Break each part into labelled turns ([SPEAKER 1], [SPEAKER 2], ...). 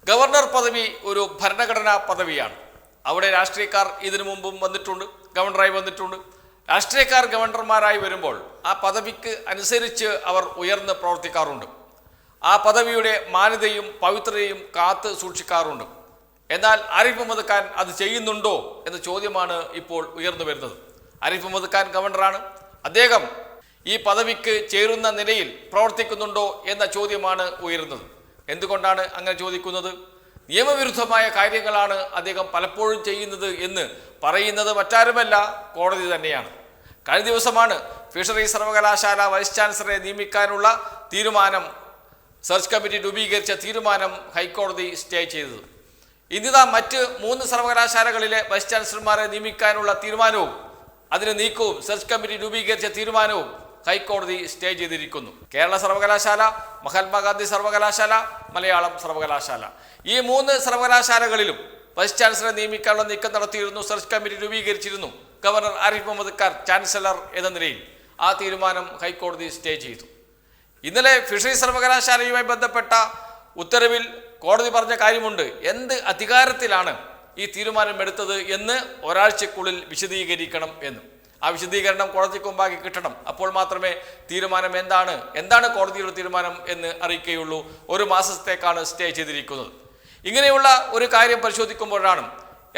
[SPEAKER 1] Governor പദവി ഒരു ഭരണഘടനാ പദവിയാണ്. അവിടെ രാഷ്ട്രീയക്കാർ ഇതിനു മുമ്പും വന്നിട്ടുണ്ട്, ഗവർണറായി വന്നിട്ടുണ്ട്. രാഷ്ട്രീയക്കാർ ഗവർണർമാരായി വരുമ്പോൾ ആ പദവിക്ക് അനുസരിച്ച് അവർ ഉയർന്ന് പ്രവർത്തിക്കാറുണ്ട്. ആ പദവിയുടെ മാന്യതയും പവിത്രതയും കാത്ത് സൂക്ഷിക്കാറുണ്ട്. എന്നാൽ ആരിഫ് മുഹമ്മദ് ഖാൻ അത് ചെയ്യുന്നുണ്ടോ എന്ന ചോദ്യമാണ് ഇപ്പോൾ ഉയർന്നു വരുന്നത്. ആരിഫ് മുഹമ്മദ് ഖാൻ ഗവർണറാണ്. അദ്ദേഹം ഈ പദവിക്ക് ചേരുന്ന നിലയിൽ പ്രവർത്തിക്കുന്നുണ്ടോ എന്ന ചോദ്യമാണ് ഉയരുന്നത്. എന്തുകൊണ്ടാണ് അങ്ങനെ ചോദിക്കുന്നത്? നിയമവിരുദ്ധമായ കാര്യങ്ങളാണ് അദ്ദേഹം പലപ്പോഴും ചെയ്യുന്നത് എന്ന് പറയുന്നത് മറ്റാരുമല്ല, കോടതി തന്നെയാണ്. കഴിഞ്ഞ ദിവസമാണ് ഫിഷറീസ് സർവകലാശാല വൈസ് ചാൻസലറെ നിയമിക്കാനുള്ള തീരുമാനം, സെർച്ച് കമ്മിറ്റി രൂപീകരിച്ച തീരുമാനം ഹൈക്കോടതി സ്റ്റേ ചെയ്തത്. ഇന്നിതാ മറ്റ് 3 സർവകലാശാലകളിലെ വൈസ് ചാൻസലർമാരെ നിയമിക്കാനുള്ള തീരുമാനവും അതിന് നീക്കവും സെർച്ച് കമ്മിറ്റി രൂപീകരിച്ച തീരുമാനവും ഹൈക്കോടതി സ്റ്റേ ചെയ്തിരിക്കുന്നു. കേരള സർവകലാശാല, മഹാത്മാഗാന്ധി സർവകലാശാല, മലയാളം സർവകലാശാല, ഈ 3 സർവകലാശാലകളിലും വൈസ് ചാൻസലറെ നിയമിക്കാനുള്ള നീക്കം നടത്തിയിരുന്നു. സെർച്ച് കമ്മിറ്റി രൂപീകരിച്ചിരുന്നു. ഗവർണർ ആരിഫ് മുഹമ്മദ് ഖാൻ ചാൻസലർ എന്ന നിലയിൽ ആ തീരുമാനം ഹൈക്കോടതി സ്റ്റേ ചെയ്തു. ഇന്നലെ ഫിഷറീസ് സർവകലാശാലയുമായി ബന്ധപ്പെട്ട ഉത്തരവിൽ കോടതി പറഞ്ഞ കാര്യമുണ്ട്. എന്ത് അധികാരത്തിലാണ് ഈ തീരുമാനം എടുത്തത് എന്ന് ഒരാഴ്ചക്കുള്ളിൽ വിശദീകരിക്കണം എന്ന്. ആ വിശദീകരണം കോടതിക്ക് മുമ്പാകെ കിട്ടണം. അപ്പോൾ മാത്രമേ തീരുമാനം എന്താണ് കോടതിയുടെ തീരുമാനം എന്ന് അറിയിക്കുകയുള്ളൂ. 1 മാസത്തേക്കാണ് സ്റ്റേ ചെയ്തിരിക്കുന്നത്. ഇങ്ങനെയുള്ള ഒരു കാര്യം പരിശോധിക്കുമ്പോഴാണ്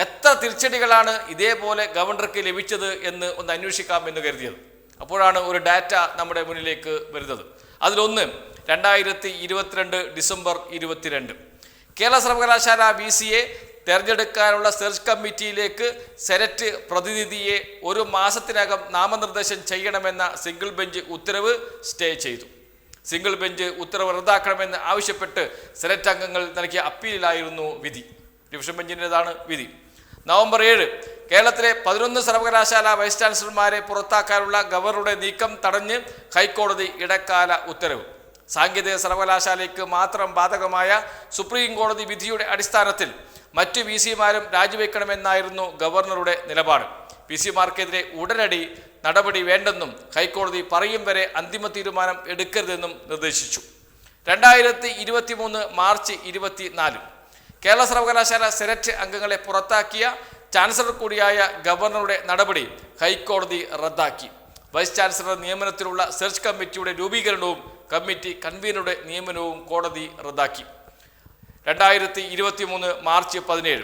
[SPEAKER 1] എത്ര തിരിച്ചടികളാണ് ഇതേപോലെ ഗവർണർക്ക് ലഭിച്ചത് എന്ന് ഒന്ന് അന്വേഷിക്കാം എന്ന് കരുതിയത്. അപ്പോഴാണ് ഒരു ഡാറ്റ നമ്മുടെ മുന്നിലേക്ക് വരുന്നത്. അതിലൊന്ന് 2022 ഡിസംബർ 22 കേരള സർവകലാശാല VC-യെ തെരഞ്ഞെടുക്കാനുള്ള സെർച്ച് കമ്മിറ്റിയിലേക്ക് സെനറ്റ് പ്രതിനിധിയെ 1 മാസത്തിനകം നാമനിർദ്ദേശം ചെയ്യണമെന്ന സിംഗിൾ ബെഞ്ച് ഉത്തരവ് സ്റ്റേ ചെയ്തു. സിംഗിൾ ബെഞ്ച് ഉത്തരവ് റദ്ദാക്കണമെന്ന് ആവശ്യപ്പെട്ട് സെനറ്റ് അംഗങ്ങൾ നൽകിയ അപ്പീലിലായിരുന്നു വിധി. ഡിവിഷൻ ബെഞ്ചിൻ്റെതാണ് വിധി. നവംബർ 7 കേരളത്തിലെ 11 സർവകലാശാല വൈസ് ചാൻസലർമാരെ പുറത്താക്കാനുള്ള ഗവർണറുടെ നീക്കം തടഞ്ഞ് ഹൈക്കോടതി ഇടക്കാല ഉത്തരവ്. സാങ്കേതിക സർവകലാശാലയ്ക്ക് മാത്രം ബാധകമായ സുപ്രീം കോടതി വിധിയുടെ അടിസ്ഥാനത്തിൽ മറ്റു VC-മാരും രാജിവെക്കണമെന്നായിരുന്നു ഗവർണറുടെ നിലപാട്. VC-മാർക്കെതിരെ ഉടനടി നടപടി വേണ്ടെന്നും ഹൈക്കോടതി പറയും വരെ അന്തിമ തീരുമാനം എടുക്കരുതെന്നും നിർദ്ദേശിച്ചു. 2023 മാർച്ച് 24 കേരള സർവകലാശാല സെനറ്റ് അംഗങ്ങളെ പുറത്താക്കിയ ചാൻസലർ കൂടിയായ ഗവർണറുടെ നടപടി ഹൈക്കോടതി റദ്ദാക്കി. വൈസ് ചാൻസലർ നിയമനത്തിലുള്ള സെർച്ച് കമ്മിറ്റിയുടെ രൂപീകരണവും കമ്മിറ്റി കൺവീനറുടെ നിയമനവും കോടതി റദ്ദാക്കി. 2023 മാർച്ച് 17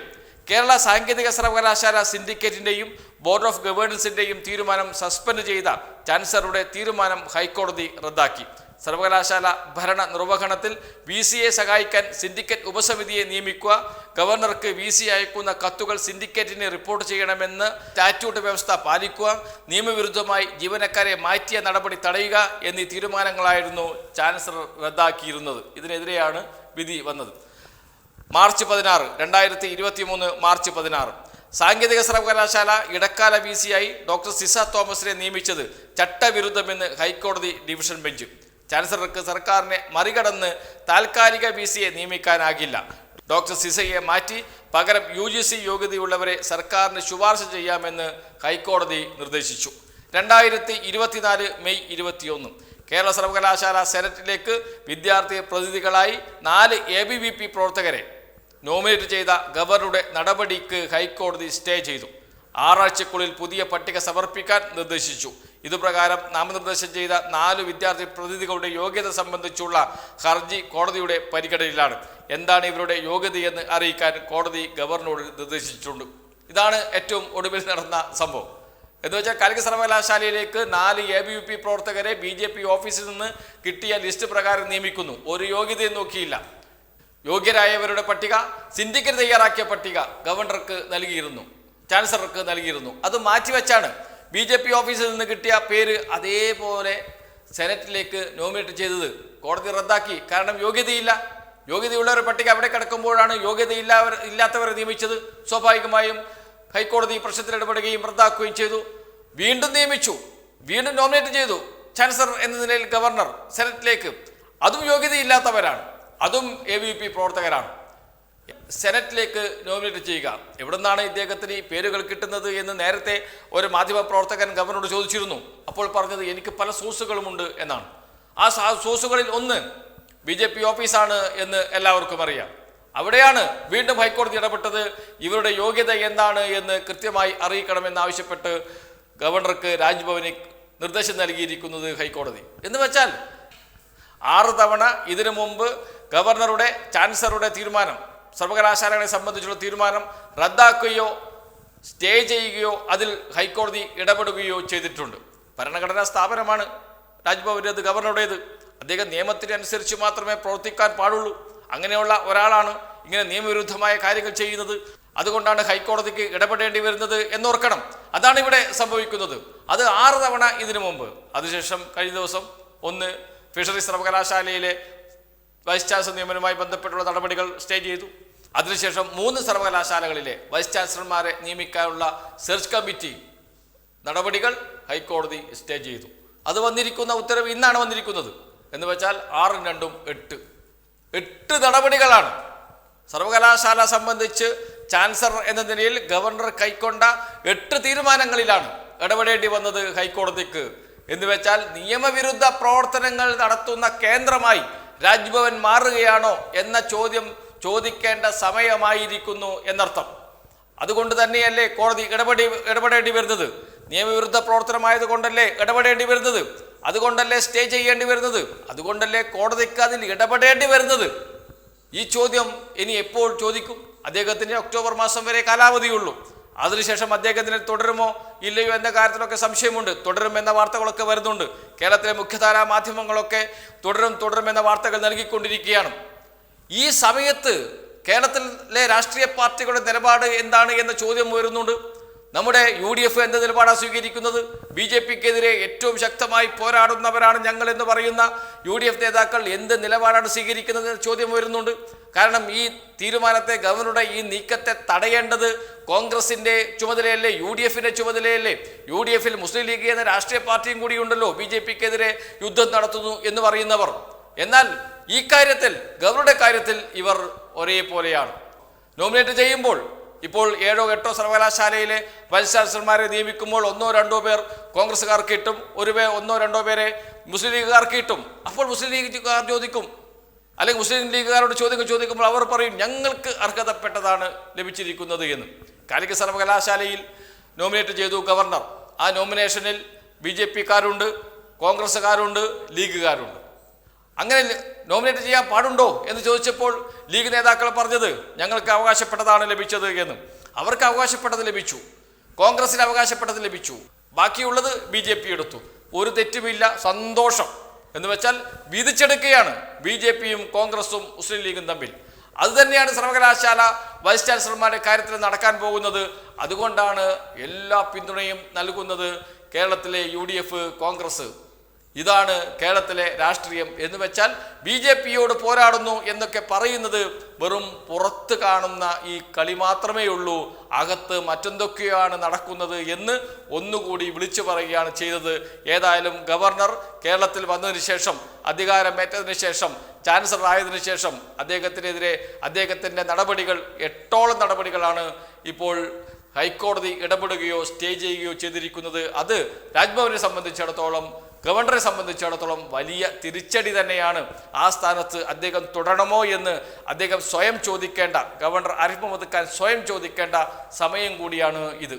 [SPEAKER 1] കേരള സാങ്കേതിക സർവകലാശാല സിൻഡിക്കേറ്റിൻ്റെയും ബോർഡ് ഓഫ് ഗവേണൻസിൻ്റെയും തീരുമാനം സസ്പെൻഡ് ചെയ്ത ചാൻസലറുടെ തീരുമാനം ഹൈക്കോടതി റദ്ദാക്കി. സർവകലാശാല ഭരണ നിർവഹണത്തിൽ VC-യെ സഹായിക്കാൻ സിൻഡിക്കേറ്റ് ഉപസമിതിയെ നിയമിക്കുക, ഗവർണർക്ക് VC അയക്കുന്ന കത്തുകൾ സിൻഡിക്കേറ്റിന് റിപ്പോർട്ട് ചെയ്യണമെന്ന് സ്റ്റാറ്റ്യൂട്ട് വ്യവസ്ഥ പാലിക്കുക, നിയമവിരുദ്ധമായി ജീവനക്കാരെ മാറ്റിയ നടപടി തടയുക എന്നീ തീരുമാനങ്ങളായിരുന്നു ചാൻസലർ റദ്ദാക്കിയിരുന്നത്. ഇതിനെതിരെയാണ് വിധി വന്നത്. മാർച്ച് 16 2023 മാർച്ച് 16 സാങ്കേതിക സർവകലാശാല ഇടക്കാല VC-യായി ഡോക്ടർ സിസ തോമസിനെ നിയമിച്ചത് ചട്ടവിരുദ്ധമെന്ന് ഹൈക്കോടതി ഡിവിഷൻ ബെഞ്ച്. ചാൻസലർക്ക് സർക്കാരിനെ മറികടന്ന് താൽക്കാലിക VC-യെ നിയമിക്കാനാകില്ല. ഡോക്ടർ സിസയെ മാറ്റി പകരം UGC യോഗ്യതയുള്ളവരെ സർക്കാരിന് ശുപാർശ ചെയ്യാമെന്ന് ഹൈക്കോടതി നിർദ്ദേശിച്ചു. 2024 മെയ് 21 കേരള സർവകലാശാല സെനറ്റിലേക്ക് വിദ്യാർത്ഥി പ്രതിനിധികളായി 4 ABVP പ്രവർത്തകരെ നോമിനേറ്റ് ചെയ്ത ഗവർണറുടെ നടപടിക്ക് ഹൈക്കോടതി സ്റ്റേ ചെയ്തു. 6 ആഴ്ചക്കുള്ളിൽ പുതിയ പട്ടിക സമർപ്പിക്കാൻ നിർദ്ദേശിച്ചു. ഇതുപ്രകാരം നാമനിർദ്ദേശം ചെയ്ത 4 വിദ്യാർത്ഥി പ്രതിനിധികളുടെ യോഗ്യത സംബന്ധിച്ചുള്ള ഹർജി കോടതിയുടെ പരിഗണനയിലാണ്. എന്താണ് ഇവരുടെ യോഗ്യതയെന്ന് അറിയിക്കാൻ കോടതി ഗവർണറോട് നിർദ്ദേശിച്ചിട്ടുണ്ട്. ഇതാണ് ഏറ്റവും ഒടുവിൽ നടന്ന സംഭവം. എന്ന് വെച്ചാൽ കാലിക്കറ്റ് സർവകലാശാലയിലേക്ക് 4 ABVP പ്രവർത്തകരെ BJP ഓഫീസിൽ നിന്ന് കിട്ടിയ ലിസ്റ്റ് പ്രകാരം നിയമിക്കുന്നു. ഒരു യോഗ്യതയും നോക്കിയില്ല. യോഗ്യരായവരുടെ പട്ടിക, സിൻഡിക്കേറ്റ് തയ്യാറാക്കിയ പട്ടിക ഗവർണർക്ക് നൽകിയിരുന്നു, ചാൻസലർക്ക് നൽകിയിരുന്നു. അത് മാറ്റിവെച്ചാണ് BJP ഓഫീസിൽ നിന്ന് കിട്ടിയ പേര് അതേപോലെ സെനറ്റിലേക്ക് നോമിനേറ്റ് ചെയ്തത്. കോടതി റദ്ദാക്കി. കാരണം യോഗ്യതയുള്ളവരുടെ പട്ടിക അവിടെ കിടക്കുമ്പോഴാണ് ഇല്ലാത്തവരെ നിയമിച്ചത്. സ്വാഭാവികമായും ഹൈക്കോടതി പ്രശ്നത്തിൽ ഇടപെടുകയും റദ്ദാക്കുകയും ചെയ്തു. വീണ്ടും നിയമിച്ചു, വീണ്ടും നോമിനേറ്റ് ചെയ്തു. ചാൻസലർ എന്ന നിലയിൽ ഗവർണർ സെനറ്റിലേക്ക്, അതും യോഗ്യതയില്ലാത്തവരാണ്, അതും ABVP പ്രവർത്തകരാണ്. സെനറ്റിലേക്ക് നോമിനേറ്റ് ചെയ്യുക. എവിടെ നിന്നാണ് ഇദ്ദേഹത്തിന് ഈ പേരുകൾ കിട്ടുന്നത് എന്ന് നേരത്തെ ഒരു മാധ്യമ പ്രവർത്തകൻ ഗവർണറോട് ചോദിച്ചിരുന്നു. അപ്പോൾ പറഞ്ഞത് എനിക്ക് പല സോഴ്സുകളുമുണ്ട് എന്നാണ്. ആ സോഴ്സുകളിൽ ഒന്ന് BJP ഓഫീസാണ് എന്ന് എല്ലാവർക്കും അറിയാം. അവിടെയാണ് വീണ്ടും ഹൈക്കോടതി ഇടപെട്ടത്. ഇവരുടെ യോഗ്യത എന്താണ് എന്ന് കൃത്യമായി അറിയിക്കണമെന്നാവശ്യപ്പെട്ട് ഗവർണർക്ക് രാജ്ഭവന് നിർദ്ദേശം നൽകിയിരിക്കുന്നത് ഹൈക്കോടതി. എന്ന് വെച്ചാൽ 6 തവണ ഇതിനു മുമ്പ് ഗവർണറുടെ ചാൻസലറുടെ തീരുമാനം, സർവകലാശാലകളെ സംബന്ധിച്ചുള്ള തീരുമാനം റദ്ദാക്കുകയോ സ്റ്റേ ചെയ്യുകയോ അതിൽ ഹൈക്കോടതി ഇടപെടുകയോ ചെയ്തിട്ടുണ്ട്. ഭരണഘടനാ സ്ഥാപനമാണ് രാജ്ഭവൻ്റേത്, ഗവർണറുടേത്. അദ്ദേഹം നിയമത്തിനനുസരിച്ച് മാത്രമേ പ്രവർത്തിക്കാൻ പാടുള്ളൂ. അങ്ങനെയുള്ള ഒരാളാണ് ഇങ്ങനെ നിയമവിരുദ്ധമായ കാര്യങ്ങൾ ചെയ്യുന്നത്. അതുകൊണ്ടാണ് ഹൈക്കോടതിക്ക് ഇടപെടേണ്ടി വരുന്നത് എന്നോർക്കണം. അതാണ് ഇവിടെ സംഭവിക്കുന്നത്. അത് 6 തവണ ഇതിനു മുമ്പ്. അതിനുശേഷം കഴിഞ്ഞ ദിവസം 1 ഫിഷറീസ് സർവകലാശാലയിലെ വൈസ് ചാൻസലർ നിയമനവുമായി ബന്ധപ്പെട്ടുള്ള നടപടികൾ സ്റ്റേ ചെയ്തു. അതിനുശേഷം 3 സർവകലാശാലകളിലെ വൈസ് ചാൻസലർമാരെ നിയമിക്കാനുള്ള സെർച്ച് കമ്മിറ്റി നടപടികൾ ഹൈക്കോടതി സ്റ്റേ ചെയ്തു. അത് വന്നിരിക്കുന്ന ഉത്തരവ് ഇന്നാണ് വന്നിരിക്കുന്നത്. എന്ന് വെച്ചാൽ 6 2 8 നടപടികളാണ്. സർവകലാശാല സംബന്ധിച്ച് ചാൻസലർ എന്ന നിലയിൽ ഗവർണർ കൈക്കൊണ്ട 8 തീരുമാനങ്ങളിലാണ് ഇടപെടേണ്ടി വന്നത് ഹൈക്കോടതിക്ക്. എന്ന് വെച്ചാൽ നിയമവിരുദ്ധ പ്രവർത്തനങ്ങൾ നടത്തുന്ന കേന്ദ്രമായി രാജ്ഭവൻ മാറുകയാണോ എന്ന ചോദ്യം ചോദിക്കേണ്ട സമയമായിരിക്കുന്നു എന്നർത്ഥം. അതുകൊണ്ട് തന്നെയല്ലേ കോടതി ഇടപെടേണ്ടി വരുന്നത്. നിയമവിരുദ്ധ പ്രവർത്തനമായത് കൊണ്ടല്ലേ ഇടപെടേണ്ടി വരുന്നത്. അതുകൊണ്ടല്ലേ സ്റ്റേ ചെയ്യേണ്ടി വരുന്നത്. അതുകൊണ്ടല്ലേ കോടതിക്ക് അതിൽ ഇടപെടേണ്ടി വരുന്നത്. ഈ ചോദ്യം ഇനി എപ്പോൾ ചോദിക്കും? അദ്ദേഹത്തിന് ഒക്ടോബർ മാസം വരെ കാലാവധിയുള്ളൂ. അതിനുശേഷം അദ്ദേഹത്തിന് തുടരുമോ ഇല്ലയോ എന്ന കാര്യത്തിലൊക്കെ സംശയമുണ്ട്. തുടരുമെന്ന വാർത്തകളൊക്കെ വരുന്നുണ്ട്. കേരളത്തിലെ മുഖ്യധാരാ മാധ്യമങ്ങളൊക്കെ തുടരുമെന്ന വാർത്തകൾ നൽകിക്കൊണ്ടിരിക്കുകയാണ്. ഈ സമയത്ത് കേരളത്തിലെ രാഷ്ട്രീയ പാർട്ടികളുടെ നിലപാട് എന്താണ് എന്ന ചോദ്യം വരുന്നുണ്ട്. നമ്മുടെ UDF എന്ത് നിലപാടാണ് സ്വീകരിക്കുന്നത്? BJPക്കെതിരെ ഏറ്റവും ശക്തമായി പോരാടുന്നവരാണ് ഞങ്ങൾ എന്ന് പറയുന്ന UDF നേതാക്കൾ എന്ത് നിലപാടാണ് സ്വീകരിക്കുന്നത് എന്ന ചോദ്യം വരുന്നുണ്ട്. കാരണം ഈ തീരുമാനത്തെ, ഗവർണറുടെ ഈ നീക്കത്തെ തടയേണ്ടത് കോൺഗ്രസിന്റെ ചുമതലയല്ലേ, UDFന്റെ ചുമതലയല്ലേ? UDFൽ മുസ്ലിം ലീഗ് എന്ന രാഷ്ട്രീയ പാർട്ടിയും കൂടിയുണ്ടല്ലോ BJPക്കെതിരെ യുദ്ധം നടത്തുന്നു എന്ന് പറയുന്നവർ. എന്നാൽ ഈ കാര്യത്തിൽ, ഗവർണറുടെ കാര്യത്തിൽ ഇവർ ഒരേപോലെയാണ്. നോമിനേറ്റ് ചെയ്യുമ്പോൾ ഇപ്പോൾ 7 8 സർവകലാശാലയിലെ വൈസ് ചാൻസലർമാരെ നിയമിക്കുമ്പോൾ 1 2 പേർ കോൺഗ്രസ്സുകാർക്ക് കിട്ടും, 1 2 പേരെ മുസ്ലിം ലീഗുകാർക്ക് കിട്ടും. അപ്പോൾ മുസ്ലിം ലീഗുകാർ ചോദിക്കും, അല്ലെങ്കിൽ മുസ്ലിം ലീഗുകാരോട് ചോദിക്കുമ്പോൾ അവർ പറയും ഞങ്ങൾക്ക് അർഹതപ്പെട്ടതാണ് ലഭിച്ചിരിക്കുന്നത് എന്ന്. കാലിക്കറ്റ് സർവകലാശാലയിൽ നോമിനേറ്റ് ചെയ്തു ഗവർണർ. ആ നോമിനേഷനിൽ BJPക്കാരുണ്ട്, കോൺഗ്രസ്സുകാരുണ്ട്, ലീഗുകാരുണ്ട്. അങ്ങനെ നോമിനേറ്റ് ചെയ്യാൻ പാടുണ്ടോ എന്ന് ചോദിച്ചപ്പോൾ ലീഗ് നേതാക്കൾ പറഞ്ഞത് ഞങ്ങൾക്ക് അവകാശപ്പെട്ടതാണ് ലഭിച്ചത് എന്ന്. അവർക്ക് അവകാശപ്പെട്ടത് ലഭിച്ചു, കോൺഗ്രസിന് അവകാശപ്പെട്ടത് ലഭിച്ചു, ബാക്കിയുള്ളത് BJP എടുത്തു. ഒരു തെറ്റുമില്ല, സന്തോഷം. എന്ന് വെച്ചാൽ വീതിച്ചെടുക്കുകയാണ് BJPയും കോൺഗ്രസും മുസ്ലിം ലീഗും തമ്മിൽ. അതുതന്നെയാണ് സർവകലാശാല വൈസ് ചാൻസലർമാരുടെ കാര്യത്തിൽ നടക്കാൻ പോകുന്നത്. അതുകൊണ്ടാണ് എല്ലാ പിന്തുണയും നൽകുന്നത് കേരളത്തിലെ UDF, കോൺഗ്രസ്. ഇതാണ് കേരളത്തിലെ രാഷ്ട്രീയം. എന്ന് വെച്ചാൽ BJPയോട് പോരാടുന്നു എന്നൊക്കെ പറയുന്നത് വെറും പുറത്ത് കാണുന്ന ഈ കളി മാത്രമേ ഉള്ളൂ. അകത്ത് മറ്റെന്തൊക്കെയാണ് നടക്കുന്നത് എന്ന് ഒന്നുകൂടി വിളിച്ചു പറയുകയാണ് ചെയ്തത്. ഏതായാലും ഗവർണർ കേരളത്തിൽ വന്നതിന് ശേഷം, അധികാരമേറ്റതിന് ശേഷം, ചാൻസലർ ആയതിനു ശേഷം അദ്ദേഹത്തിൻ്റെ നടപടികൾ 8ഓളം നടപടികളാണ് ഇപ്പോൾ ഹൈക്കോടതി ഇടപെടുകയോ സ്റ്റേ ചെയ്യുകയോ ചെയ്തിരിക്കുന്നത്. അത് രാജ്ഭവനെ സംബന്ധിച്ചിടത്തോളം, ഗവർണറെ സംബന്ധിച്ചിടത്തോളം വലിയ തിരിച്ചടി തന്നെയാണ്. ആ സ്ഥാനത്ത് അദ്ദേഹം തുടരണമോ എന്ന് അദ്ദേഹം സ്വയം ചോദിക്കേണ്ട, ഗവർണർ ആരിഫ് മുഹമ്മദ് ഖാൻ സ്വയം ചോദിക്കേണ്ട സമയം കൂടിയാണ് ഇത്.